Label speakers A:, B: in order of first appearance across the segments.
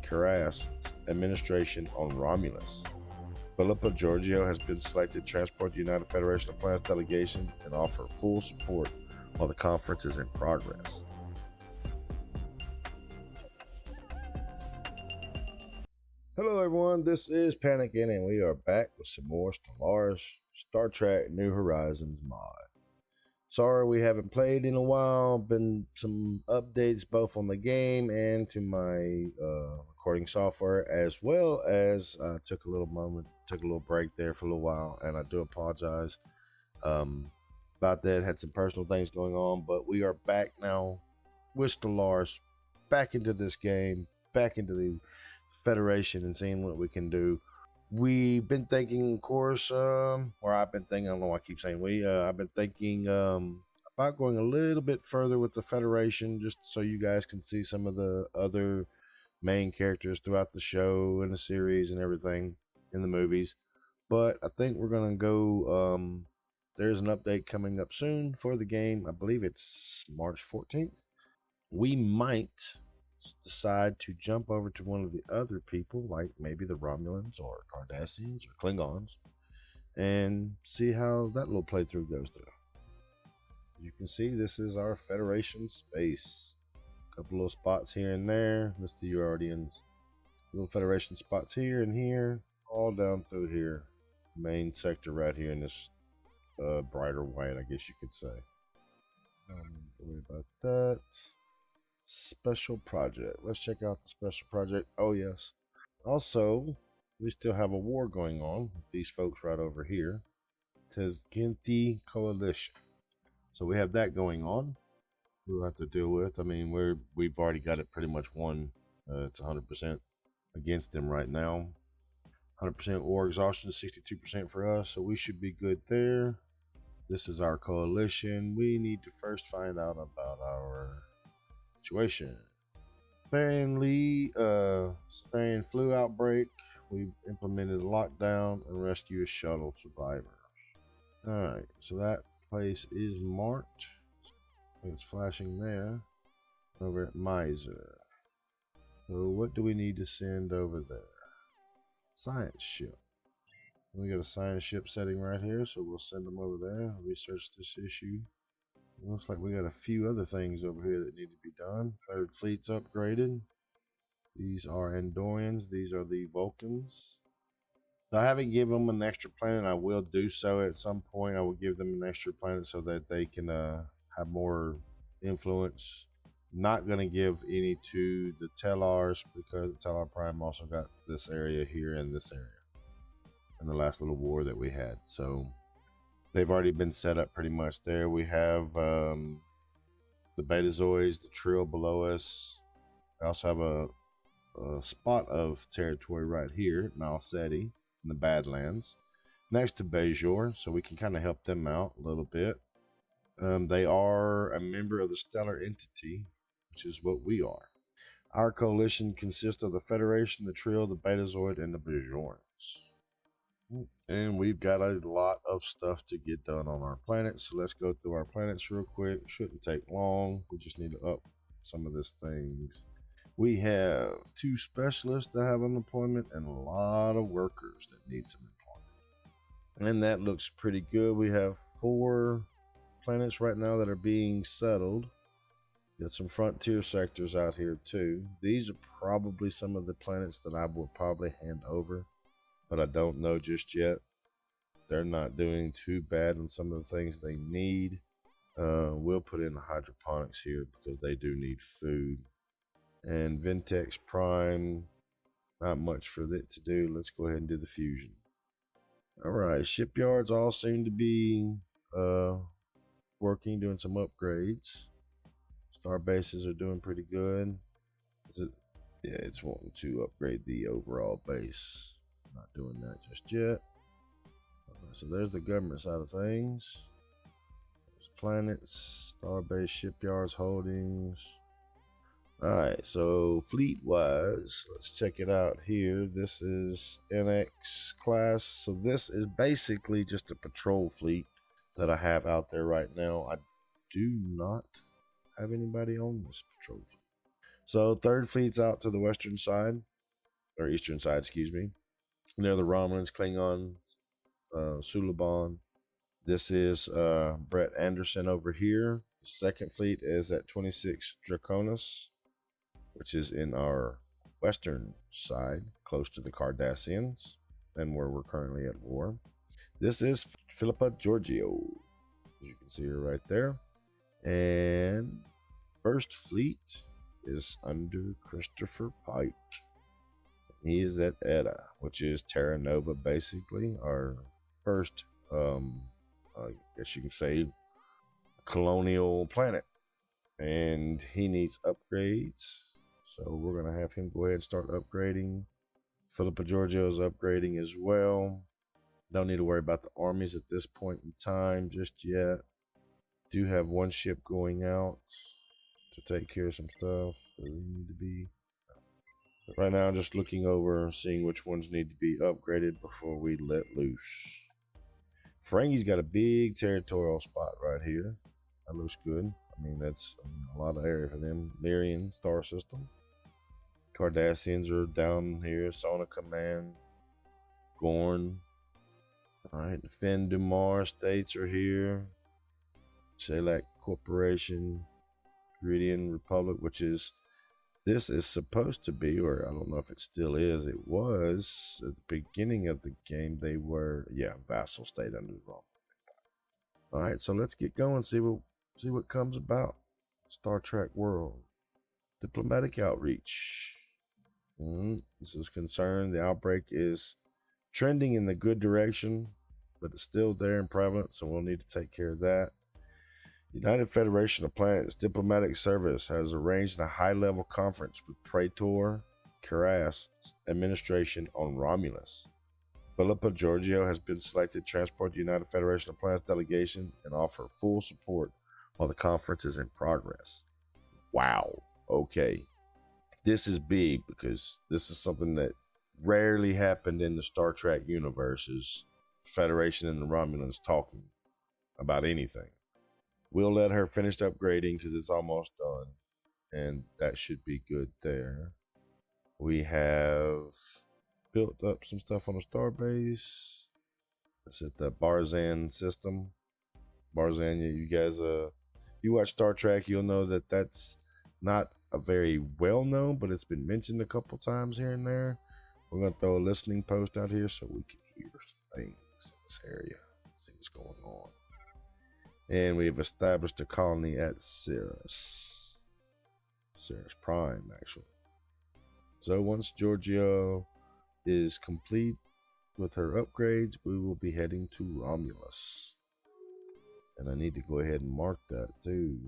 A: Carass administration on Romulus. Philippa Georgiou has been selected to transport the United Federation of Planets delegation and offer full support while the conference is in progress. Hello everyone, this is Panickn and we are back with some more Stellaris Star Trek New Horizons mod. Sorry we haven't played in a while, been some updates both on the game and to my recording software, as well as I took a little break there for a little while, and I do apologize about that. Had some personal things going on, but we are back now with Stellaris, back into this game, back into the Federation and seeing what we can do. We've been thinking, of course, or I've been thinking, I don't know why I keep saying we, I've been thinking about going a little bit further with the Federation, just so you guys can see some of the other main characters throughout the show and the series and everything in the movies. But I think we're going to go, there's an update coming up soon for the game. I believe it's March 14th. We might decide to jump over to one of the other people, like maybe the Romulans or Cardassians or Klingons, and see how that little playthrough goes through. You can see this is our Federation space. A couple little spots here and there. Let's do you already in little Federation spots here and here, all down through here. Main sector right here in this brighter white, I guess you could say. Don't worry about that. Special project. Let's check out the special project. Oh yes. Also, we still have a war going on with these folks right over here. It says Ginti Coalition. So we have that going on. We'll have to deal with. I mean, we've already got it pretty much won. It's 100% against them right now. 100% war exhaustion, 62% for us. So we should be good there. This is our coalition. We need to first find out about our situation. Spain flu outbreak. We've implemented a lockdown and rescue a shuttle survivor. Alright, so that place is marked. It's flashing there. Over at Miser. So what do we need to send over there? Science ship. We got a science ship setting right here, so we'll send them over there. Research this issue. It looks like we got a few other things over here that need to be done. Third fleet's upgraded. These are Andorians. These are the Vulcans. I haven't given them an extra planet. I will do so at some point. I will give them an extra planet so that they can have more influence. Not going to give any to the Tellars, because the Tellar Prime also got this area here and this area in the last little war that we had. So they've already been set up pretty much there. We have the Betazoids, the Trill below us. We also have a spot of territory right here at Malseti in the Badlands, next to Bajor, so we can kind of help them out a little bit. They are a member of the Stellar Entity, which is what we are. Our coalition consists of the Federation, the Trill, the Betazoid, and the Bajorans. And we've got a lot of stuff to get done on our planet, so let's go through our planets real quick. Shouldn't take long. We just need to up some of these things. We have 2 specialists that have unemployment and a lot of workers that need some employment, and that looks pretty good. We have 4 planets right now that are being settled. Got some frontier sectors out here too. These are probably some of the planets that I will probably hand over, but I don't know just yet. They're not doing too bad on some of the things they need. We'll put in the hydroponics here because they do need food. And Ventex Prime, not much for it to do. Let's go ahead and do the fusion. Alright, shipyards all seem to be working, doing some upgrades. Star bases are doing pretty good. Yeah, it's wanting to upgrade the overall base. Not doing that just yet. So there's the government side of things. There's planets, starbase, shipyards, holdings. Alright, so fleet wise, let's check it out here. This is NX class. So this is basically just a patrol fleet that I have out there right now. I do not have anybody on this patrol fleet. So third fleet's out to the western side. or eastern side, excuse me. And they're the Romulans, Klingon, Suliban. This is Brett Anderson over here. The second fleet is at 26 Draconis, which is in our western side, close to the Cardassians, and where we're currently at war. This is Philippa Georgiou. You can see her right there. And first fleet is under Christopher Pike. He is at Eta, which is Terra Nova, basically our first, I guess you can say, colonial planet. And he needs upgrades, so we're gonna have him go ahead and start upgrading. Philippa Georgiou is upgrading as well. Don't need to worry about the armies at this point in time just yet. Do have one ship going out to take care of some stuff. Doesn't need to be. But right now, I'm just looking over, seeing which ones need to be upgraded before we let loose. Ferenghi's got a big territorial spot right here. That looks good. I mean, that's a lot of area for them. Lyrian star system. Cardassians are down here. Sona Command. Gorn. Alright, the Fen Dumar states are here. Shelak Corporation. Viridian Republic, which is, this is supposed to be, or I don't know if it still is, it was at the beginning of the game, they were, yeah, vassal state under the Roman. Alright, so let's get going, see what comes about. Star Trek world. Diplomatic outreach. This is concerned. The outbreak is trending in the good direction, but it's still there and prevalent, so we'll need to take care of that. United Federation of Planets Diplomatic Service has arranged a high-level conference with Praetor Karras administration on Romulus. Philippa Georgiou has been selected to transport the United Federation of Planets delegation and offer full support while the conference is in progress. Wow. Okay. This is big because this is something that rarely happened in the Star Trek universes. The Federation and the Romulans talking about anything. We'll let her finish upgrading because it's almost done. And that should be good there. We have built up some stuff on the starbase. This is the Barzan system. Barzan, you guys, you watch Star Trek, you'll know that that's not a very well known, but it's been mentioned a couple times here and there. We're going to throw a listening post out here so we can hear things in this area, see what's going on. And we've established a colony at Ceres Prime, actually. So once Georgiou is complete with her upgrades, we will be heading to Romulus. And I need to go ahead and mark that too.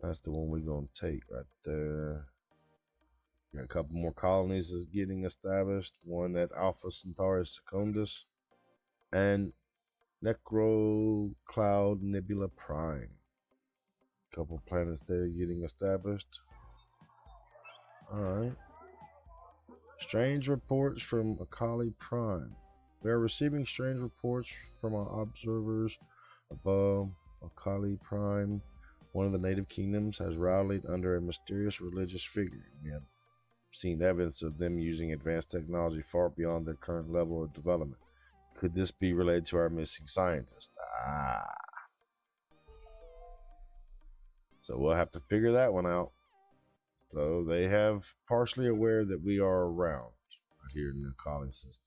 A: That's the one we're going to take right there. Got a couple more colonies is getting established. One at Alpha Centauri Secundus and Necro Cloud Nebula Prime. Couple planets there getting established. Alright. Strange reports from Akali Prime. We are receiving strange reports from our observers above Akali Prime. One of the native kingdoms has rallied under a mysterious religious figure. We have seen evidence of them using advanced technology far beyond their current level of development. Could this be related to our missing scientist? So we'll have to figure that one out. So they have partially aware that we are around right here in the Akali system.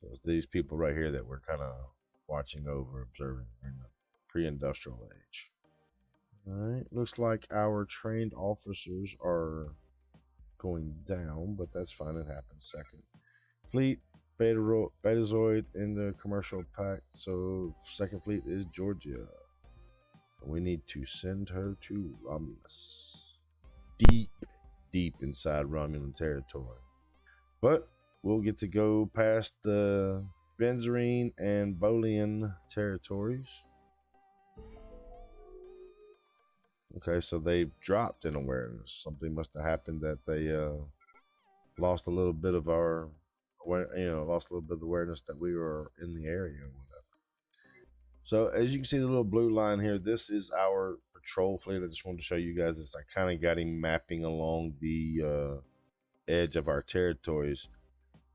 A: So it's these people right here that we're kind of watching over, observing in the pre-industrial age. Alright, looks like our trained officers are going down, but that's fine, it happens. Second fleet, Betazoid in the commercial pact, so second fleet is Georgia. We need to send her to Romulus. Deep inside Romulan territory. But we'll get to go past the Benzarine and Bolian territories. Okay, so they dropped in awareness. Something must have happened that they lost a little bit of our, lost a little bit of awareness that we were in the area or whatever. So as you can see the little blue line here, this is our patrol fleet. I just wanted to show you guys this. I kind of got him mapping along the edge of our territories,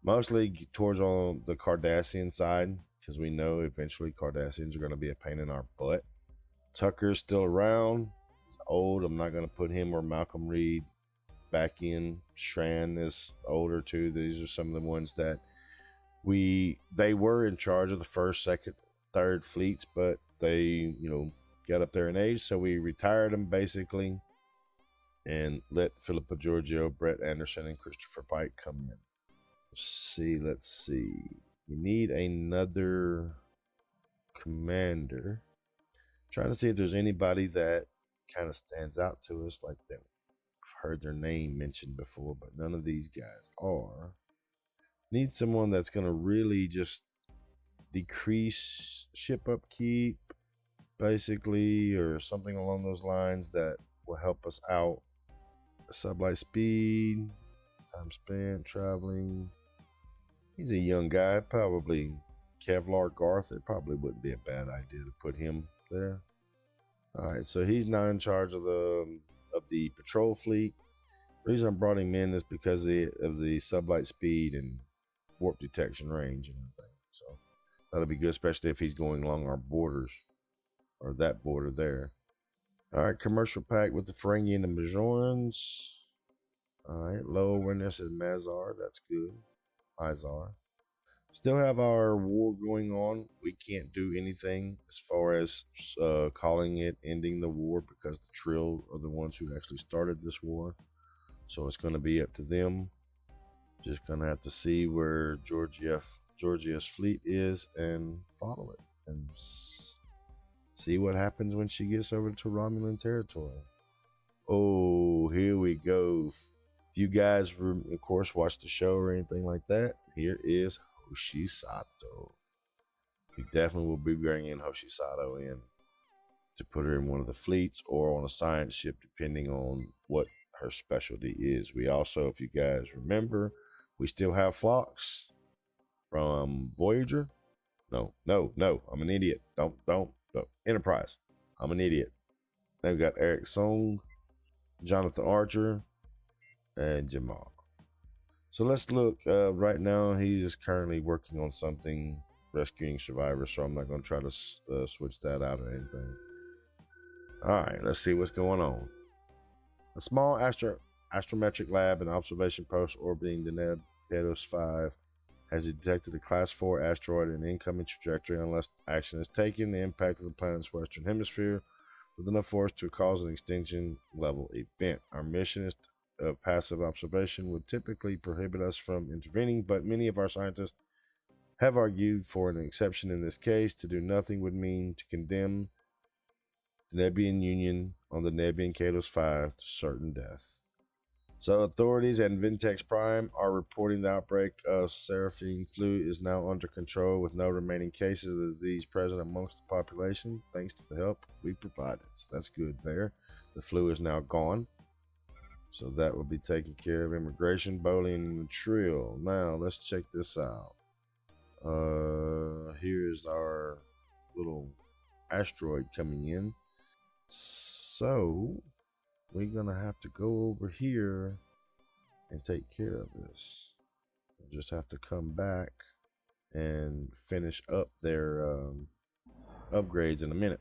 A: mostly towards on the Cardassian side, because we know eventually Cardassians are going to be a pain in our butt. Tucker's still around. He's old. I'm not going to put him or Malcolm Reed back in. Shran is older too. These are some of the ones that they were in charge of the first, second, third fleets, but they got up there in age, so we retired them basically and let Philippa, Georgiou, Brett Anderson, and Christopher Pike come in. Let's see. We need another commander. Trying to see if there's anybody that kind of stands out to us like that. I've heard their name mentioned before, but none of these guys are. Need someone that's going to really just decrease ship upkeep, basically, or something along those lines that will help us out. Sublight speed, time spent traveling. He's a young guy, probably Kevlar Garth. It probably wouldn't be a bad idea to put him there. All right, so he's now in charge of the patrol fleet. The reason I brought him in is because of the sublight speed and warp detection range and everything. So that'll be good, especially if he's going along our borders or that border there. All right, commercial pact with the Ferengi and the Bajorans. All right, low awareness at Mazar. That's good. Izar. Still have our war going on. We can't do anything as far as calling it ending the war because the Trill are the ones who actually started this war. So it's going to be up to them. Just going to have to see where Georgiou's fleet is and follow it and see what happens when she gets over to Romulan territory. Oh, here we go. If you guys, of course, watch the show or anything like that, here is Hoshi Sato. We definitely will be bringing Hoshi Sato in to put her in one of the fleets or on a science ship, depending on what her specialty is. We also, if you guys remember, we still have Phlox from Voyager. No, I'm an idiot. Don't. Enterprise. I'm an idiot. Then we got Eric Song, Jonathan Archer, and Jamal. So let's look. Right now, he is currently working on something, rescuing survivors, so I'm not going to try to switch that out or anything. All right, let's see what's going on. A small astrometric lab and observation post orbiting the Neb Kedos 5 has detected a Class 4 asteroid in incoming trajectory. Unless action is taken, the impact of the planet's western hemisphere with enough force to cause an extinction level event. Our mission is passive observation would typically prohibit us from intervening, but many of our scientists have argued for an exception in this case. To do nothing would mean to condemn the Nebian Union on the Nebian Kedos 5 to certain death. So authorities and Vintex Prime are reporting the outbreak of Seraphine flu is now under control with no remaining cases of the disease present amongst the population, thanks to the help we provided. So that's good there. The flu is now gone. So that will be taken care of. Immigration, Bolian, and the Trill. Now let's check this out. Here's our little asteroid coming in. So we're gonna have to go over here and take care of this. We'll just have to come back and finish up their upgrades in a minute.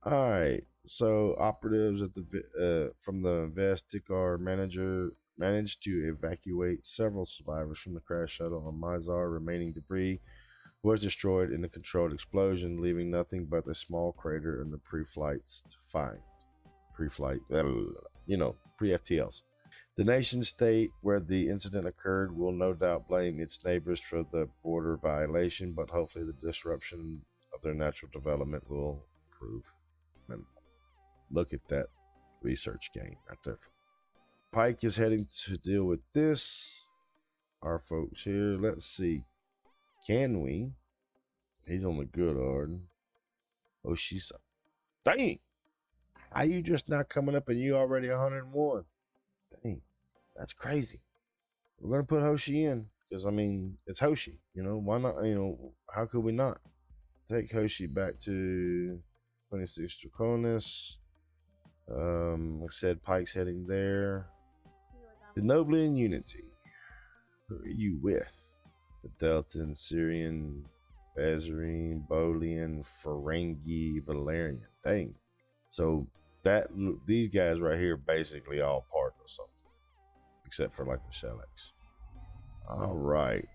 A: All right, so operatives at the from the Vestikar manager managed to evacuate several survivors from the crash shuttle on Mizar. Remaining debris was destroyed in a controlled explosion, leaving nothing but a small crater in the pre-flights to find. Pre-FTLs. The nation state where the incident occurred will no doubt blame its neighbors for the border violation, but hopefully the disruption of their natural development will improve. And look at that research gain right there. Pike is heading to deal with this. Our folks here, let's see. Can we? He's on the good order. Oh, she's dang. How you just not coming up and you already 101? Dang, that's crazy. We're gonna put Hoshi in because I mean it's Hoshi. Why not? How could we not take Hoshi back to 26 Draconis? Like I said, Pike's heading there. The Noblian Unity. Who are you with? The Deltan, Syrian, Bezarine, Bolian, Ferengi, Valerian. Dang. So these guys right here basically all part of something. Except for like the Shellax. All right.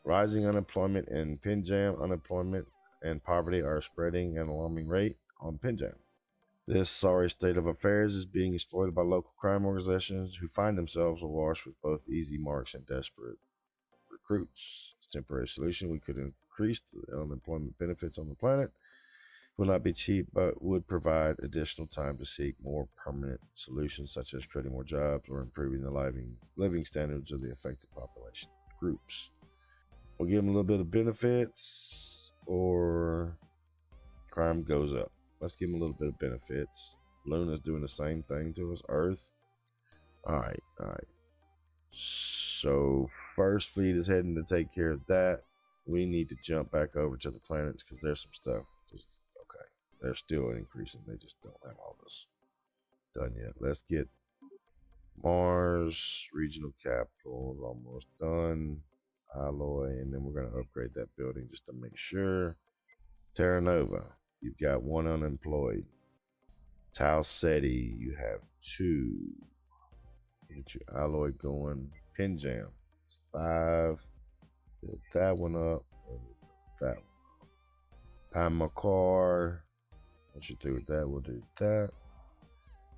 A: Rising unemployment in Pinjam. Unemployment and poverty are spreading at an alarming rate on Pinjam. This sorry state of affairs is being exploited by local crime organizations who find themselves awash with both easy marks and desperate recruits. As a temporary solution, we could increase the unemployment benefits on the planet. It will not be cheap, but would provide additional time to seek more permanent solutions, such as creating more jobs or improving the living standards of the affected population groups. We'll give them a little bit of benefits, or crime goes up. Let's give them a little bit of benefits. Luna's doing the same thing to us. Earth. All right. So first fleet is heading to take care of that. We need to jump back over to the planets because there's some stuff. Okay. They're still increasing. They just don't have all this done yet. Let's get Mars regional capital is almost done. Alloy, and then we're going to upgrade that building just to make sure. Terra Nova, you've got 1 unemployed. Tau Ceti, you have 2. Get your alloy going. Pinjam, it's 5. Build that one up. That one up. Pamakar, once you're through with that, we'll do that.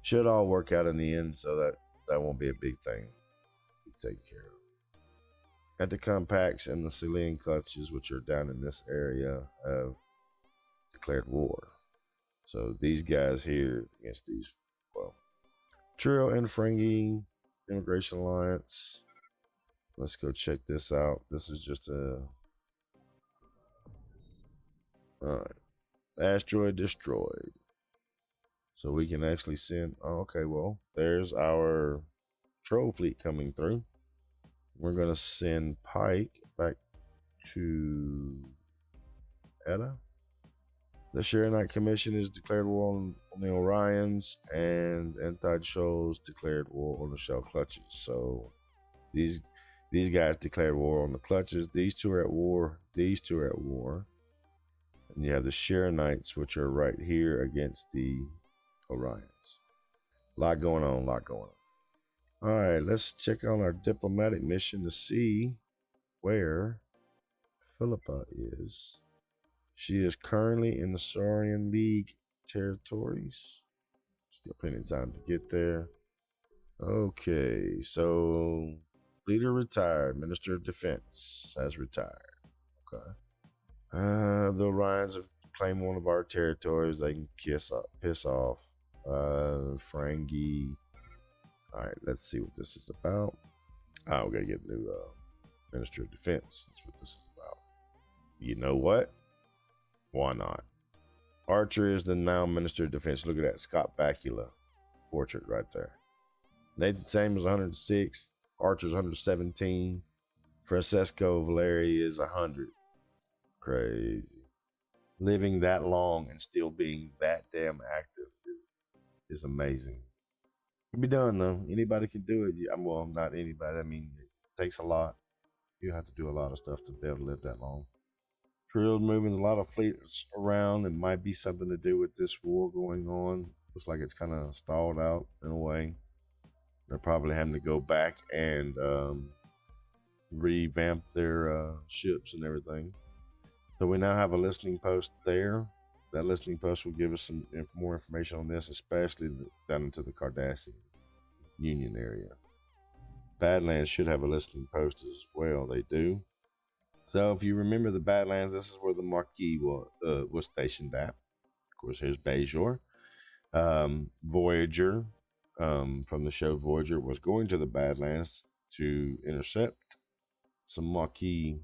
A: Should all work out in the end, so that won't be a big thing. We take care of. Anti-compacts and the Celian clutches, which are down in this area, have declared war. So these guys here against these, well, Trio and Ferengi Immigration Alliance. Let's go check this out. This is just a alright. Asteroid destroyed. So we can actually send, oh, okay, well, there's our patrol fleet coming through. We're going to send Pike back to Etta. The Sharonite Commission has declared war on the Orions, and Anti-Shoals declared war on the Shell Clutches. So these guys declared war on the Clutches. These two are at war. These two are at war. And you have the Sharonites, which are right here against the Orions. A lot going on, All right, let's check on our diplomatic mission to see where Philippa is. She is currently in the Saurian League territories. She's got plenty of time to get there. Okay, so leader retired. Minister of Defense has retired. Okay. The Orions have claimed one of our territories. They can piss off. Ferengi. All right, let's see what this is about. Oh, we gotta get a new Minister of Defense. That's what this is about. You know what? Why not? Archer is the now Minister of Defense. Look at that Scott Bakula portrait right there. Nathan Samuels 106. Archer's 117. Francesco Valeri is 100. Crazy. Living that long and still being that damn active is amazing. Can be done though. Anybody can do it. Well, not anybody. I mean, it takes a lot. You have to do a lot of stuff to be able to live that long. Trilled moving a lot of fleets around. It might be something to do with this war going on. Looks like it's kind of stalled out in a way. They're probably having to go back and revamp their ships and everything. So we now have a listening post there. That listening post will give us some more information on this, especially down into the Cardassian Union area. Badlands should have a listening post as well. They do. So if you remember the Badlands, this is where the Marquis was stationed at. Of course, here's Bajor. Voyager, from the show Voyager, was going to the Badlands to intercept some Marquis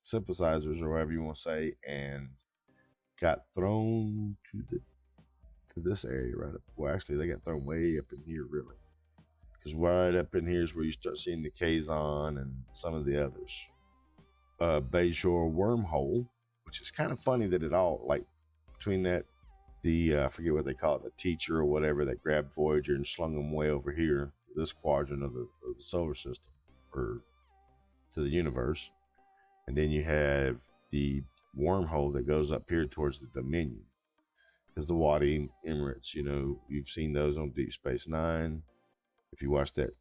A: sympathizers, or whatever you want to say, and got thrown to this area right up. Well, actually, they got thrown way up in here, really, because right up in here is where you start seeing the Kazon and some of the others. Bajor wormhole, which is kind of funny that it all, like, between that, I forget what they call it, the teacher or whatever that grabbed Voyager and slung them way over here, this quadrant of the solar system, or to the universe. And then you have the wormhole that goes up here towards the Dominion. Because the Wadi Emirates, you know, you've seen those on Deep Space Nine. If you watched that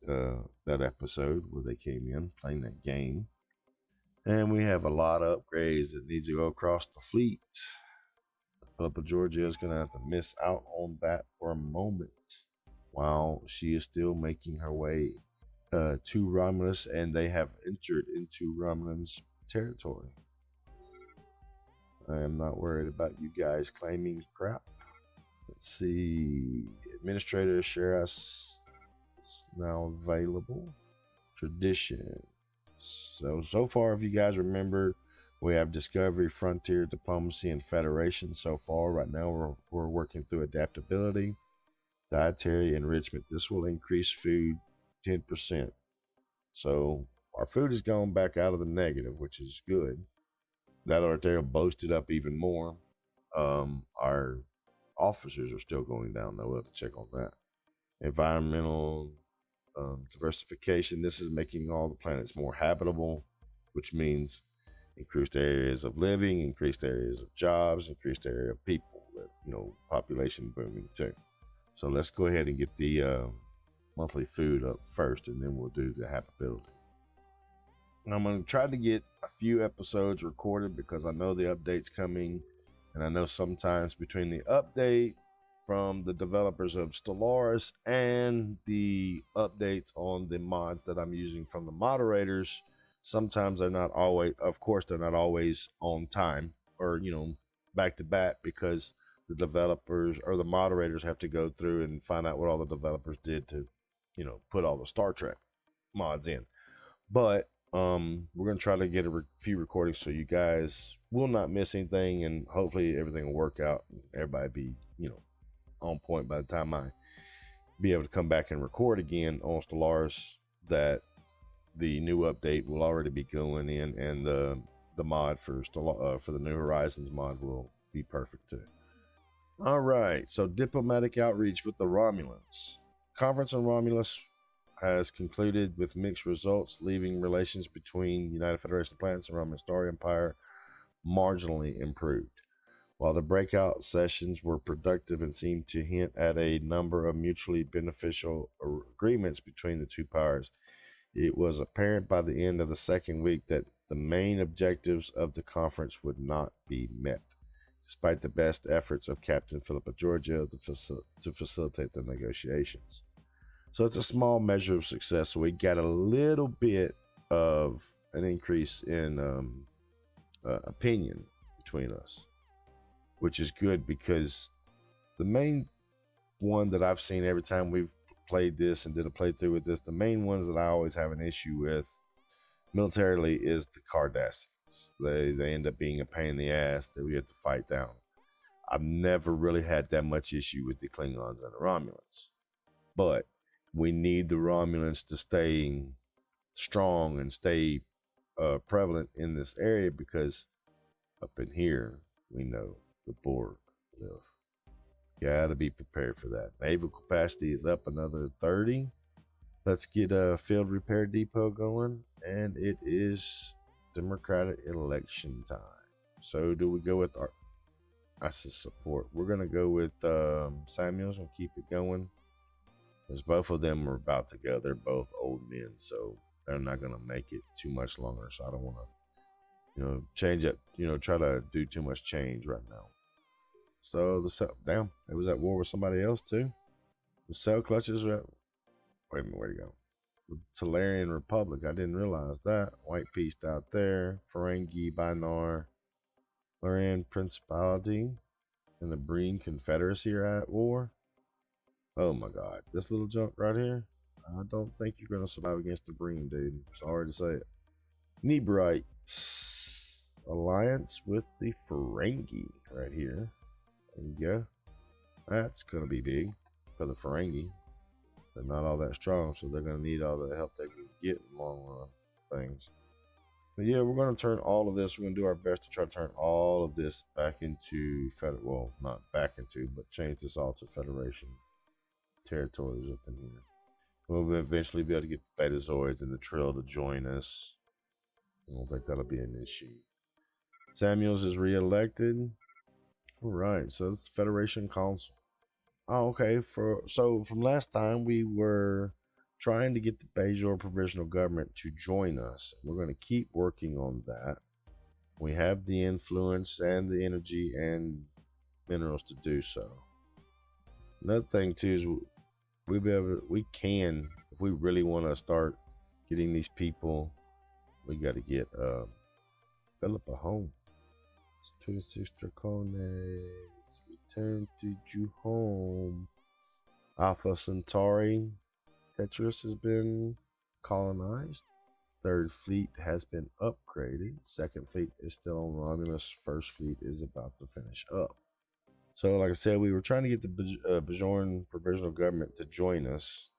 A: episode where they came in playing that game. And we have a lot of upgrades that needs to go across the fleet. Philippa Georgiou is going to have to miss out on that for a moment while she is still making her way to Romulus, and they have entered into Romulan's territory. I am not worried about you guys claiming crap. Let's see. Administrator Sheras is now available. Tradition. So far, if you guys remember, we have Discovery, Frontier, Diplomacy, and Federation. So far, right now, we're working through adaptability, dietary enrichment. This will increase food 10%. So our food has gone back out of the negative, which is good. That right there will boost it up even more. Our officers are still going down, though. We'll have to check on that. Environmental diversification. This is making all the planets more habitable, which means increased areas of living, increased areas of jobs, increased area of people. You know, population booming too. So let's go ahead and get the monthly food up first, and then we'll do the habitability. And I'm going to try to get a few episodes recorded because I know the update's coming, and I know sometimes between the update from the developers of Stellaris and the updates on the mods that I'm using from the moderators, sometimes they're not always, of course, they're not always on time or, you know, back to back, because the developers or the moderators have to go through and find out what all the developers did to, you know, put all the Star Trek mods in. But we're going to try to get a few recordings so you guys will not miss anything, and hopefully everything will work out and everybody be, you know, on point by the time I be able to come back and record again on Stellaris. That the new update will already be going in, and the mod for the New Horizons mod will be perfect too. All right, so diplomatic outreach with the Romulans. Conference on Romulus has concluded with mixed results, leaving relations between United Federation of Planets and Romulan Star Empire marginally improved. While the breakout sessions were productive and seemed to hint at a number of mutually beneficial agreements between the two powers, it was apparent by the end of the second week that the main objectives of the conference would not be met, despite the best efforts of Captain Philippa Georgiou to facilitate the negotiations. So it's a small measure of success. So we got a little bit of an increase in opinion between us, which is good, because the main one that I've seen every time we've played this and did a playthrough with this, the main ones that I always have an issue with militarily is the Cardassians. They end up being a pain in the ass that we have to fight down. I've never really had that much issue with the Klingons and the Romulans, but we need the Romulans to stay strong and stay prevalent in this area, because up in here we know the Borg live. Gotta be prepared for that. Naval capacity is up another 30. Let's get a field repair depot going, and it is Democratic election time. So do we go with our ISIS support? We're gonna go with Samuels and keep it going, because both of them are about to go. They're both old men, so they're not gonna make it too much longer. So I don't want to, you know, change it. You know, try to do too much change right now. So damn, it was at war with somebody else too. The cell clutches are. Wait a minute, where'd he go? The Solarian Republic. I didn't realize that. White Peace out there. Ferengi, Binar, Lorian Principality, and the Breen Confederacy are at war. Oh my God, this little junk right here. I don't think you're gonna survive against the Breen, dude. Sorry to say it. Nebrites alliance with the Ferengi right here. There you go. That's gonna be big for the Ferengi. They're not all that strong, so they're gonna need all the help they can get in the long run things. But yeah, we're gonna turn all of this. We're gonna do our best to try to turn all of this back into well, not back into, but change this all to Federation territories up in here. We'll eventually be able to get the Betazoids and the Trill to join us. I don't think that'll be an issue. Samuels is re-elected. All right, so it's the Federation Council. Oh, okay. So from last time we were trying to get the Bajor provisional government to join us. We're going to keep working on that. We have the influence and the energy and minerals to do so. Another thing too is we can, if we really want to start getting these people, we got to get Philippa home. It's 26 Dracones. Return to you home. Alpha Centauri Tetris has been colonized. Third fleet has been upgraded. Second fleet is still on Romulus. First fleet is about to finish up. So, like I said, we were trying to get the Bajorn provisional government to join us.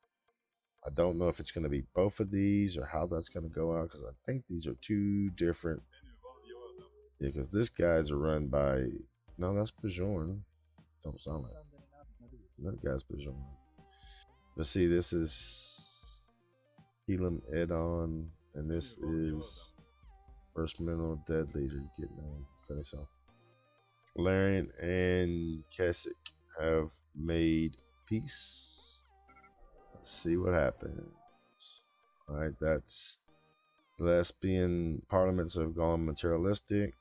A: I don't know if it's going to be both of these or how that's going to go out, because I think these are two different. Yeah, because this guy's are run by. No, that's Bajorn. Don't sound like that guy's Bajorn. Let's see, this is Elam Edon, and this is First Mineral Dead Leader. Get name. Okay, so Larian and Keswick have made peace. Let's see what happens. All right, that's lesbian parliaments have gone materialistic.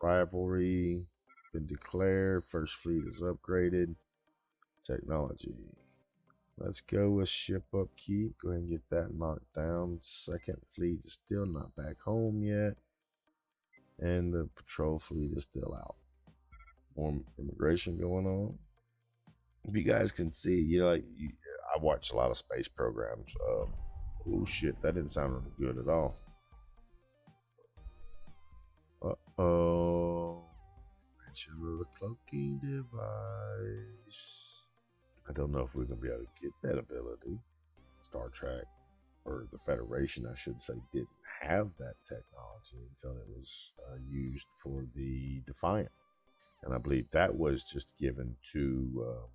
A: Rivalry been declared. First fleet is upgraded. Technology. Let's go with ship upkeep. Go ahead and get that knocked down. Second fleet is still not back home yet. And the patrol fleet is still out. More immigration going on. If you guys can see, I watch a lot of space programs. Oh shit, that didn't sound really good at all. Uh-oh. Mention of the cloaking device. I don't know if we're going to be able to get that ability. Star Trek, or the Federation, I should say, didn't have that technology until it was used for the Defiant. And I believe that was just given to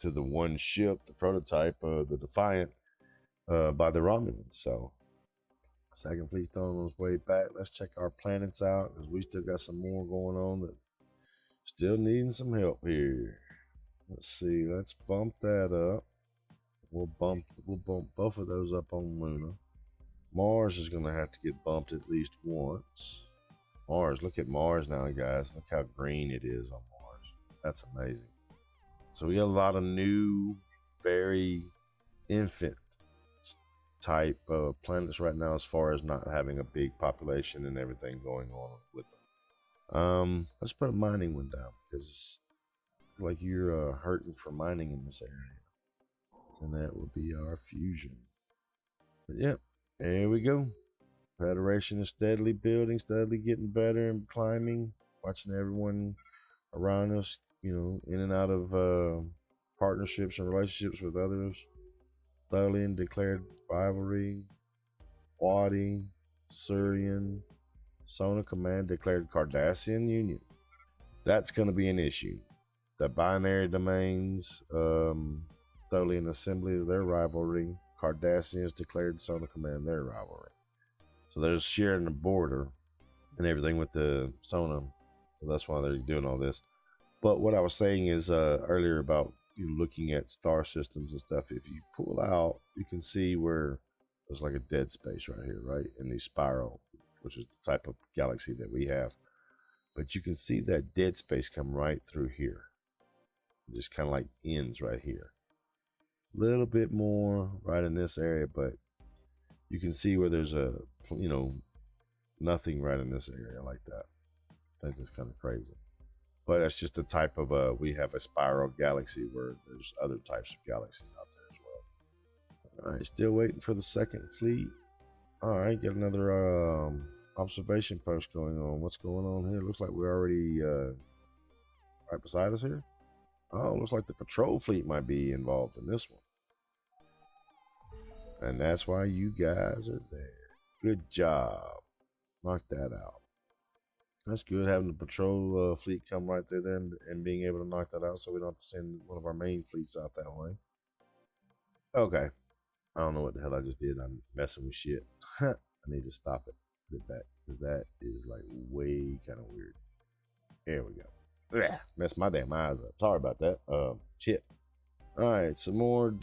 A: the one ship, the prototype, the Defiant, by the Romulans. So, second fleet's on its way back. Let's check our planets out, because we still got some more going on that still needing some help here. Let's see. Let's bump that up. We'll bump both of those up on Luna. Mars is going to have to get bumped at least once. Mars, look at Mars now, guys. Look how green it is on Mars. That's amazing. So we got a lot of new, very infant type of planets right now, as far as not having a big population and everything going on with them. Let's put a mining one down, because like you're hurting for mining in this area, and that will be our fusion. But yep, there we go. Federation is steadily building, steadily getting better and climbing. Watching everyone around us, in and out of partnerships and relationships with others. Thalian declared rivalry. Wadi, Surian, Sona Command declared Cardassian Union. That's going to be an issue. The binary domains, Tholian Assembly is their rivalry. Cardassians declared Sona Command their rivalry. So they're sharing the border and everything with the Sona. So that's why they're doing all this. But what I was saying is earlier about looking at star systems and stuff. If you pull out, you can see where there's like a dead space right here, right? In the spiral, which is the type of galaxy that we have. But you can see that dead space come right through here. It just kind of like ends right here. A little bit more right in this area, but you can see where there's a, nothing right in this area like that. I think it's kind of crazy. But that's just the type of, we have a spiral galaxy where there's other types of galaxies out there as well. All right, still waiting for the second fleet. All right, get another observation post going on. What's going on here? Looks like we're already right beside us here. Oh, looks like the patrol fleet might be involved in this one. And that's why you guys are there. Good job. Knock that out. That's good, having the patrol fleet come right there and being able to knock that out, so we don't have to send one of our main fleets out that way. Okay. I don't know what the hell I just did. I'm messing with shit. I need to stop it. Put it back, because that is like way kind of weird. There we go. Yeah, messed my damn eyes up. Sorry about that. Shit. All right, some more.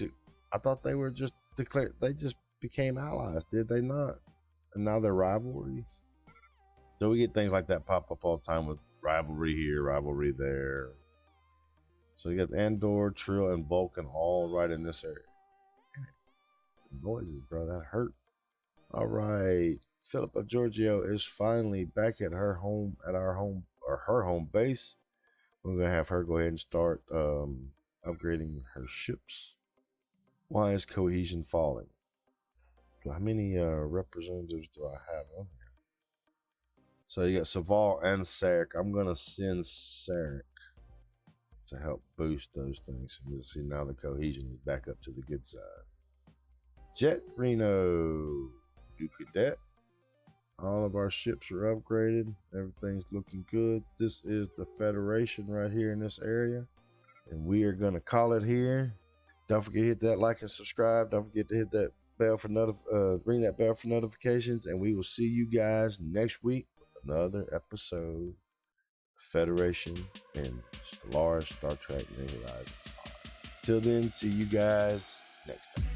A: I thought they were just declared. They just became allies, did they not? And now they're rivalries. So we get things like that pop up all the time with rivalry here, rivalry there. So you got Andor, Trill, and Vulcan all right in this area. Noises, bro, that hurt. All right, Philippa Georgiou is finally back at her home, her home base. We're gonna have her go ahead and start upgrading her ships. Why is cohesion falling? How many representatives do I have on here? So you got Saval and Sarek. I'm gonna send Sarek to help boost those things. And you see now the cohesion is back up to the good side. Jet Reno, you cadet. All of our ships are upgraded. Everything's looking good. This is the Federation right here in this area. And we are going to call it here. Don't forget to hit that like and subscribe. Don't forget to hit that bell for ring that bell for notifications. And we will see you guys next week with another episode of Federation and Stellaris Star Trek New Horizons. Till then, see you guys next time.